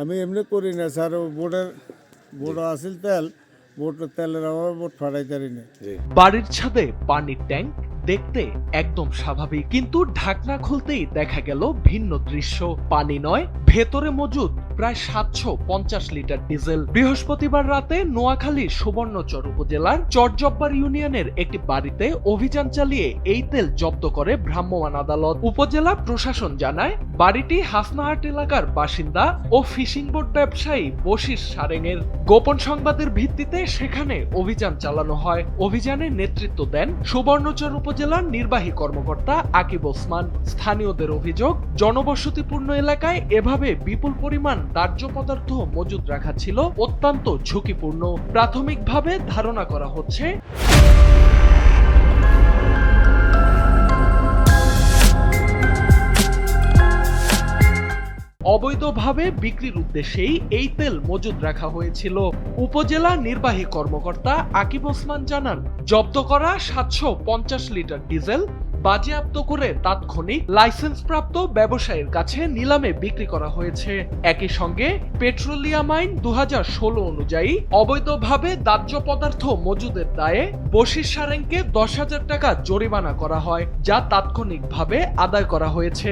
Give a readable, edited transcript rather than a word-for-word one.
আমি এমনি করি না স্যার, বোর্ড আসিল তেল, তেলের অভাবে বোর্ড ফাটাইতে পারি না। বাড়ির ছাদে পানির ট্যাঙ্ক দেখতে একদম স্বাভাবিক, কিন্তু ঢাকনা খুলতেই দেখা গেল ভিন্ন দৃশ্য। পানি নয়, ভেতরে মজুদ প্রায় 750 লিটার ডিজেল। বৃহস্পতিবার রাতে নোয়াখালীর সুবর্ণচর উপজেলার চরজব্বার ইউনিয়নের একটি বাড়িতে অভিযান চালিয়ে এই তেল জব্দ করে ভ্রাম্যমাণ আদালত। উপজেলা প্রশাসন জানায়, বাড়িটি হাসনাহাট এলাকার বাসিন্দা ও ফিশিং বোট ব্যবসায়ী বশির সারেংয়ের। গোপন সংবাদের ভিত্তিতে সেখানে অভিযান চালানো হয়। অভিযানে নেতৃত্ব দেন সুবর্ণচর উপজেলার নির্বাহী কর্মকর্তা আকিব ওসমান। স্থানীয়দের অভিযোগ, জনবসতিপূর্ণ এলাকায় এভাবে বিপুল পরিমাণ দাহ্য পদার্থ মজুদ রাখা ছিল অত্যন্ত ঝুঁকিপূর্ণ। প্রাথমিকভাবে ধারণা করা হচ্ছে অবৈধভাবে বিক্রির উদ্দেশ্যেই এই তেল মজুদ রাখা হয়েছিল। উপজেলা নির্বাহী কর্মকর্তা আকিব ওসমান জানান, জব্দ করা 750 লিটার ডিজেল বাজেয়াপ্ত করে তাৎক্ষণিক লাইসেন্সপ্রাপ্ত ব্যবসায়ীর কাছে নিলামে বিক্রি করা হয়েছে। একই সঙ্গে পেট্রোলিয়াম আইন 2016 অনুযায়ী অবৈধভাবে দাহ্য পদার্থ মজুদের দায়ে বশির সারেংকে 10,000 টাকা জরিমানা করা হয়, যা তাৎক্ষণিকভাবে আদায় করা হয়েছে।